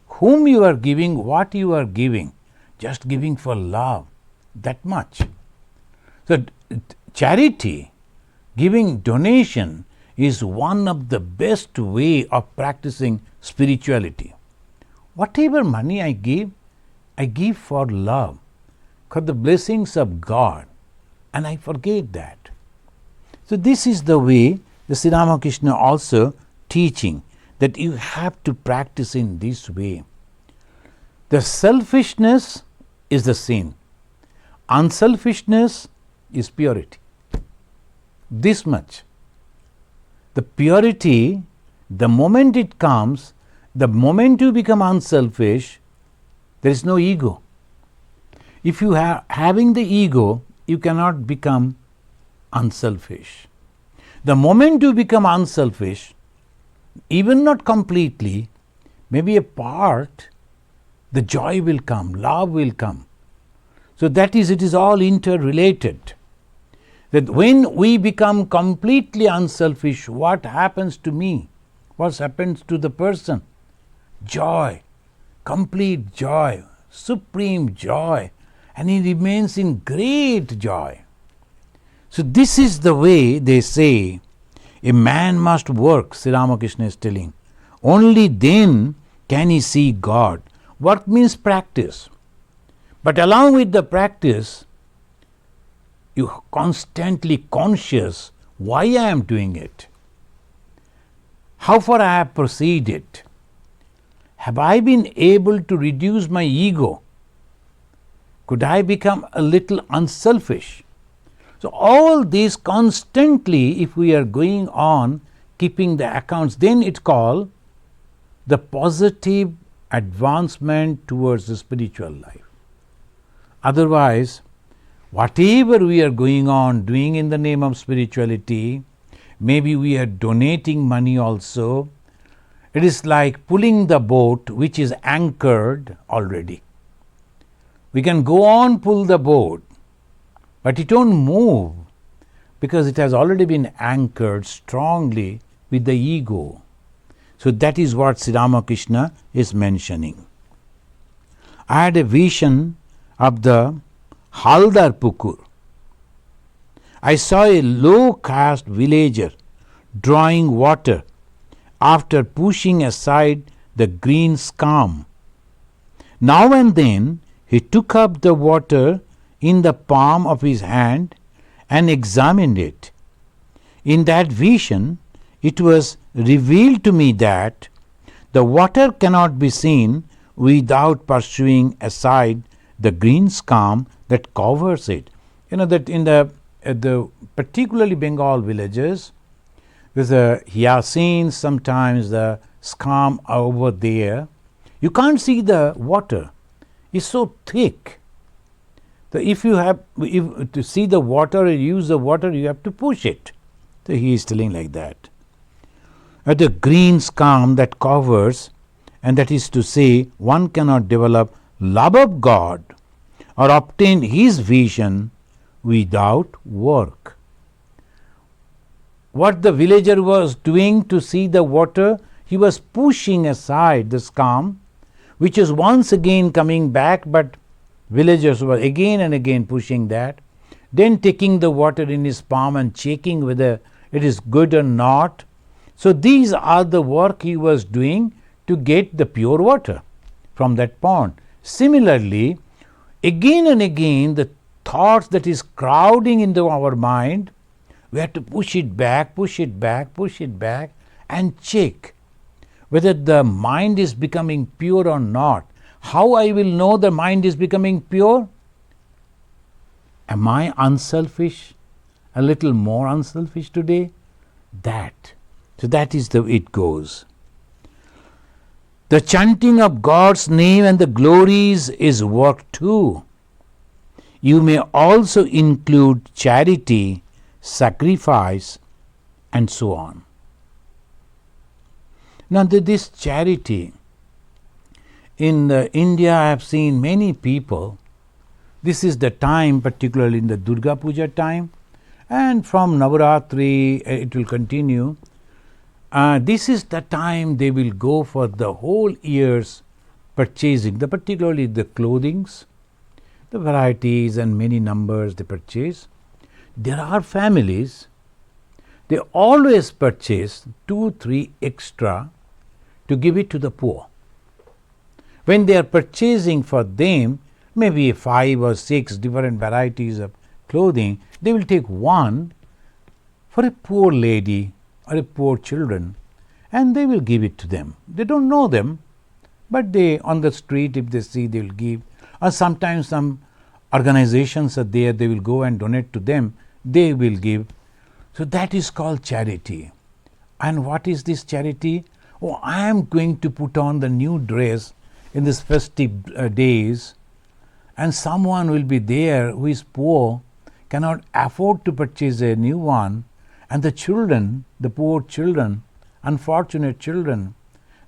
whom you are giving, what you are giving, just giving for love, that much. So charity, giving donation is one of the best way of practicing spirituality. Whatever money I give for love, for the blessings of God, and I forget that. So this is the way the Sri Ramakrishna also teaching, that you have to practice in this way. The selfishness is the sin. Unselfishness is purity. This much. The purity, the moment it comes, the moment you become unselfish, there is no ego. If you are having the ego, you cannot become unselfish. The moment you become unselfish, even not completely, maybe a part, the joy will come, love will come. So that is, it is all interrelated. That when we become completely unselfish, what happens to me? What happens to the person? Joy, complete joy, supreme joy, and he remains in great joy. So this is the way they say a man must work, Sri Ramakrishna is telling. Only then can he see God. Work means practice. But along with the practice, you are constantly conscious why I am doing it. How far I have proceeded. Have I been able to reduce my ego? Could I become a little unselfish? So all this constantly, if we are going on keeping the accounts, then it's called the positive advancement towards the spiritual life. Otherwise, whatever we are going on doing in the name of spirituality, maybe we are donating money also, it is like pulling the boat which is anchored already. We can go on pull the boat, but it won't move because it has already been anchored strongly with the ego. So that is what Sri Ramakrishna is mentioning. I had a vision of the Haldar Pukur. I saw a low caste villager drawing water after pushing aside the green scum. Now and then he took up the water in the palm of his hand and examined it. In that vision, it was revealed to me that the water cannot be seen without pursuing aside the green scum that covers it. You know that in the particularly Bengal villages, there's a hyacinth, sometimes the scum over there. You can't see the water. It's so thick. So if to see the water or use the water, you have to push it. So he is telling like that. The green scum that covers, and that is to say, one cannot develop love of God or obtain his vision without work. What the villager was doing to see the water, he was pushing aside the scum, which is once again coming back, but villagers were again and again pushing that, then taking the water in his palm and checking whether it is good or not. So these are the work he was doing to get the pure water from that pond. Similarly, again and again, the thoughts that is crowding into our mind, we have to push it back, push it back, push it back, and check whether the mind is becoming pure or not. How I will know the mind is becoming pure? Am I unselfish? A little more unselfish today? So that is the way it goes. The chanting of God's name and the glories is work too. You may also include charity, sacrifice, and so on. Now, this charity, in India I have seen many people, this is the time, particularly in the Durga Puja time, and from Navaratri it will continue. This is the time they will go for the whole year's purchasing, particularly the clothings, the varieties and many numbers they purchase. There are families, they always purchase 2-3 extra to give it to the poor. When they are purchasing for them maybe 5 or 6 different varieties of clothing, they will take one for a poor lady or a poor children, and they will give it to them. They don't know them, but they on the street, if they see, they will give. Or sometimes some organizations are there, they will go and donate to them, they will give. So that is called charity. And what is this charity? Oh, I am going to put on the new dress in these festive days, and someone will be there who is poor, cannot afford to purchase a new one, and the children, the poor children, unfortunate children,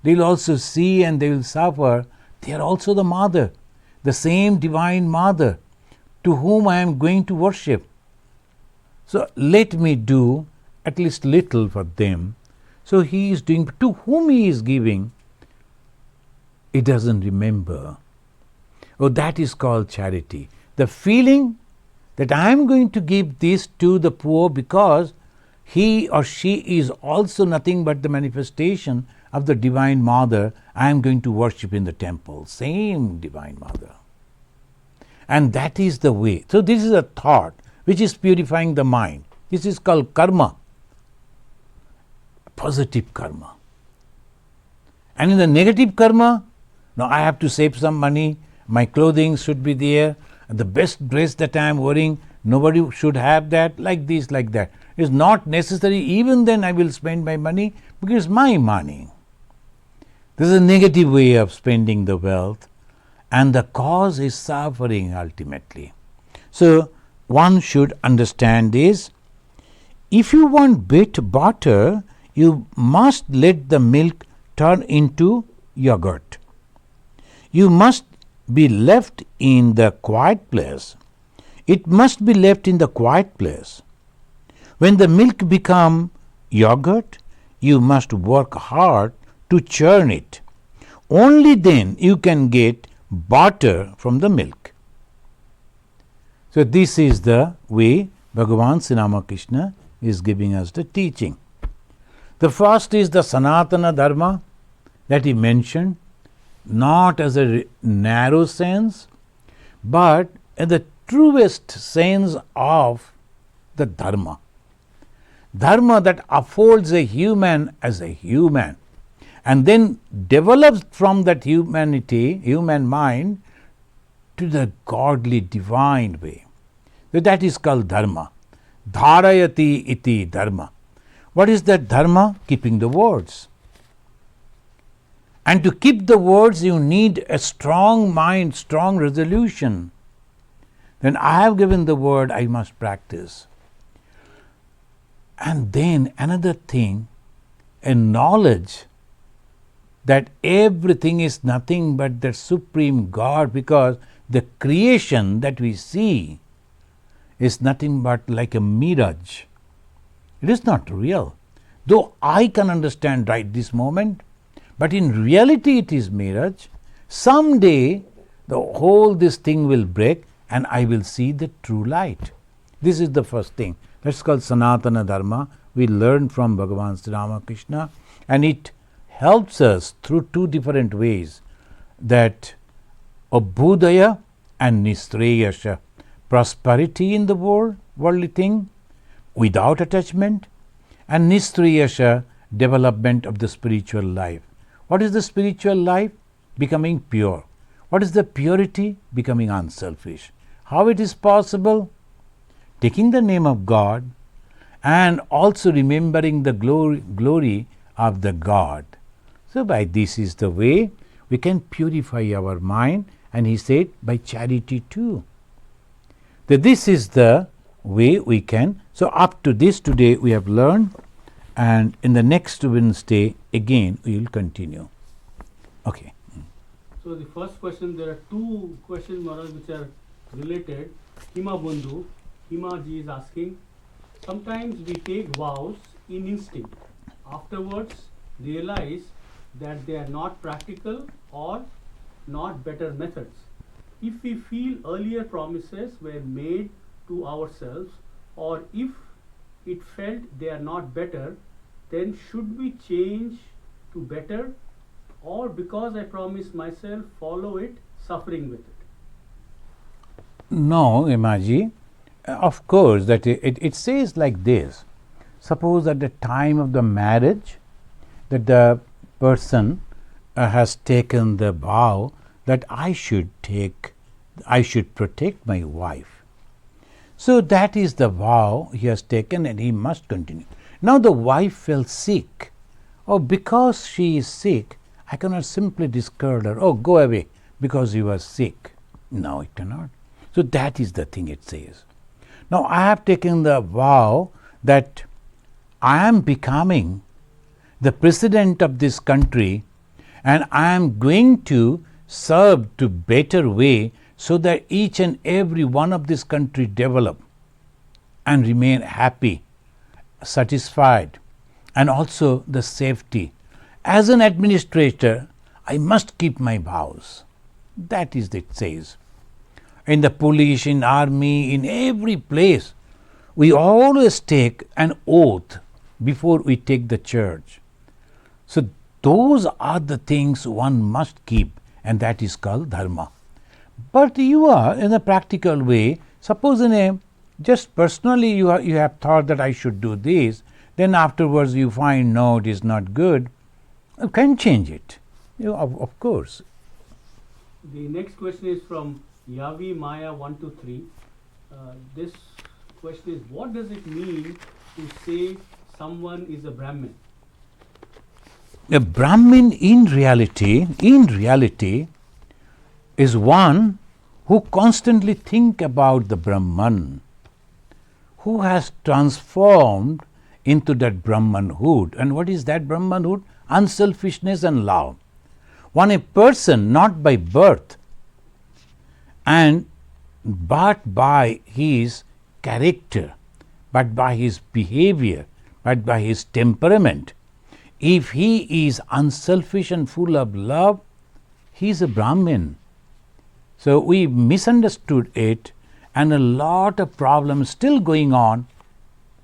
they will also see and they will suffer. They are also the mother, the same divine mother to whom I am going to worship. So let me do at least little for them. So he is doing, to whom he is giving, he doesn't remember. Oh, that is called charity. The feeling that I am going to give this to the poor because he or she is also nothing but the manifestation of the Divine Mother I am going to worship in the temple. Same Divine Mother. And that is the way. So this is a thought which is purifying the mind. This is called karma. Positive karma. And in the negative karma, now I have to save some money, my clothing should be there, the best dress that I am wearing, nobody should have that, like this, like that. It's not necessary, even then I will spend my money because it's my money. This is a negative way of spending the wealth, and the cause is suffering ultimately. So one should understand this. If you want butter, you must let the milk turn into yogurt. You must be left in the quiet place. It must be left in the quiet place. When the milk becomes yogurt, you must work hard to churn it. Only then you can get butter from the milk. So this is the way Bhagavan Sri Ramakrishna is giving us the teaching. The first is the Sanatana Dharma that he mentioned, not as a narrow sense, but in the truest sense of the Dharma. Dharma that affords a human as a human, and then develops from that humanity, human mind, to the godly divine way. So that is called Dharma. Dharayati iti Dharma. What is that Dharma? Keeping the words. And to keep the words, you need a strong mind, strong resolution. Then I have given the word, I must practice. And then another thing, a knowledge that everything is nothing but the Supreme God, because the creation that we see is nothing but like a mirage. It is not real. Though I can understand right this moment, but in reality it is mirage. Someday the whole this thing will break and I will see the true light. This is the first thing. That's called Sanatana Dharma, we learn from Bhagavan Sri Ramakrishna, and it helps us through two different ways, that Abhudaya and Nisreyasha, prosperity in the world, worldly thing, without attachment, and Nisreyasha, development of the spiritual life. What is the spiritual life? Becoming pure. What is the purity? Becoming unselfish. How it is possible? Taking the name of God and also remembering the glory of the God. So by this is the way we can purify our mind, and he said by charity too. That this is the way we can. So up to this today we have learned, and in the next Wednesday again we will continue. Okay. So the first question, there are two questions, Maharaj, which are related. Hima Bandhu, Hima ji is asking, sometimes we take vows in instinct. Afterwards realize that they are not practical or not better methods. If we feel earlier promises were made to ourselves, or if it felt they are not better, then should we change to better, or because I promised myself, follow it, suffering with it? No, Imaji, of course, that it says like this. Suppose at the time of the marriage that the person has taken the vow that I should protect my wife. So that is the vow he has taken, and he must continue. Now the wife fell sick. Oh, because she is sick, I cannot simply discard her. Oh, go away because you are sick. No, it cannot. So that is the thing it says. Now I have taken the vow that I am becoming the president of this country, and I am going to serve to better way so that each and every one of this country develop and remain happy, satisfied, and also the safety. As an administrator, I must keep my vows. That is it says. In the police, in army, in every place, we always take an oath before we take the church. So those are the things one must keep, and that is called dharma. But you are in a practical way, suppose just personally you have thought that I should do this, then afterwards you find no, it is not good, you can change it, of course. The next question is from Yavi Maya 123. This question is, what does it mean to say someone is a Brahmin? A Brahmin in reality is one who constantly think about the Brahman, who has transformed into that Brahmanhood. And what is that Brahmanhood? Unselfishness and love. One a person not by birth but by his character, but by his behavior, but by his temperament. If he is unselfish and full of love, he is a Brahmin. So we misunderstood it, and a lot of problems still going on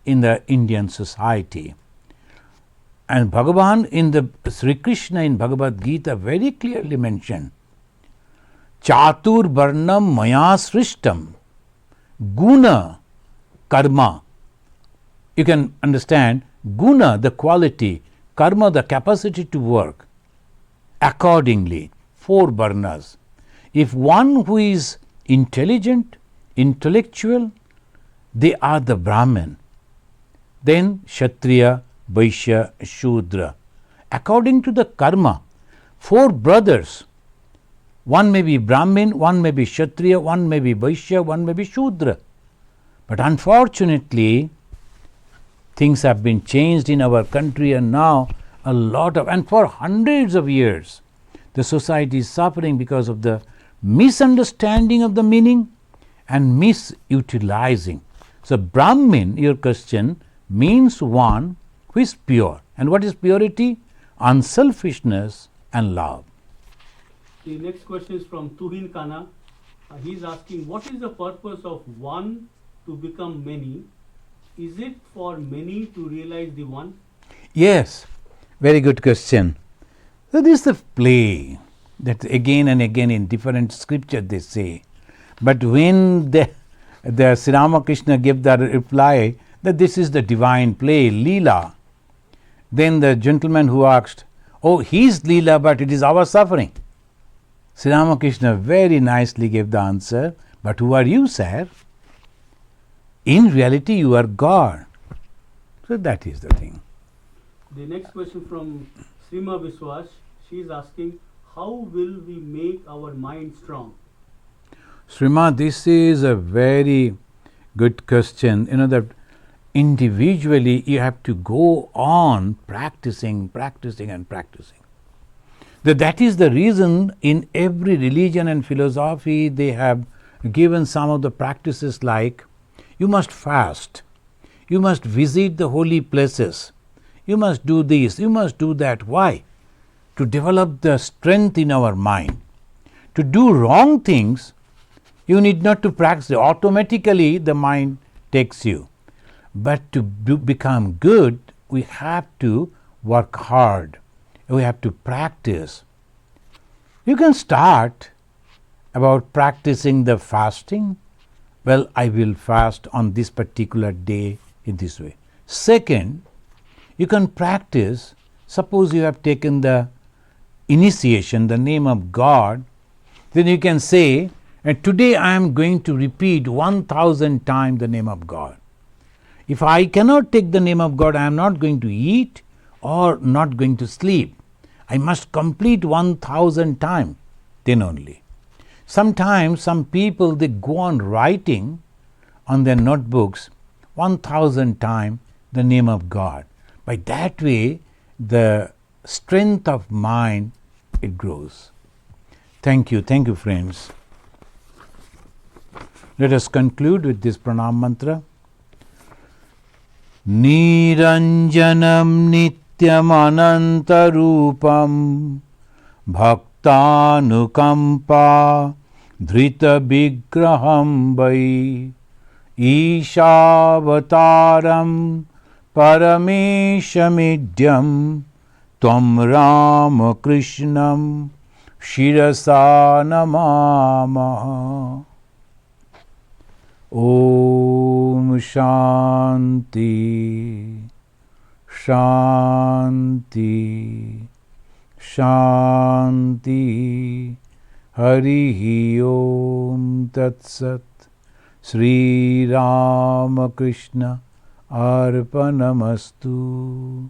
in the Indian society. And Bhagavan Sri Krishna in Bhagavad Gita very clearly mentioned, Chatur Varnam Maya Srishtam Guna Karma. You can understand Guna, the quality, Karma, the capacity to work. Accordingly, 4 varnas. If one who is intelligent, intellectual, they are the Brahmin. Then Kshatriya, Vaishya, Shudra. According to the karma, 4 brothers. One may be Brahmin, one may be Kshatriya, one may be Vaishya, one may be Shudra. But unfortunately, things have been changed in our country, and now and for hundreds of years, the society is suffering because of the misunderstanding of the meaning and misutilizing. So Brahmin, your question, means one who is pure. And what is purity? Unselfishness and love. The next question is from Tuhin Kana. He is asking, what is the purpose of one to become many is it for many to realize the one? Yes, very good question. So this is the play that again and again in different scriptures they say. But when the Sri Ramakrishna gave the reply that this is the divine play, Leela, then the gentleman who asked, oh, he's Leela, but it is our suffering. Sri Ramakrishna very nicely gave the answer, but who are you, sir? In reality, you are God. So that is the thing. The next question from Srima Viswas. She is asking, how will we make our mind strong? Srima, this is a very good question. You know that individually you have to go on practicing. That is the reason in every religion and philosophy they have given some of the practices like you must fast, you must visit the holy places, you must do this, you must do that. Why? To develop the strength in our mind. To do wrong things, you need not to practice. Automatically the mind takes you. But to become good, we have to work hard. We have to practice. You can start about practicing the fasting. Well, I will fast on this particular day in this way. Second, you can practice. Suppose you have taken the initiation, the name of God, then you can say, and today I am going to repeat 1000 times the name of God. If I cannot take the name of God, I am not going to eat or not going to sleep. I must complete 1000 times, then only. Sometimes some people they go on writing on their notebooks 1000 times the name of God. By that way, the strength of mind it grows. Thank you, friends. Let us conclude with this pranam mantra. Niranjanam nityam anantarupam bhaktanukampa dhrita vigraham vai Ishavataram parameshamidhyam tvam Ramakrishnam shirasa namamaha. Om Shanti Shanti Shanti Harihi Om Tat Sat. Sri Ramakrishna Arpanamastu.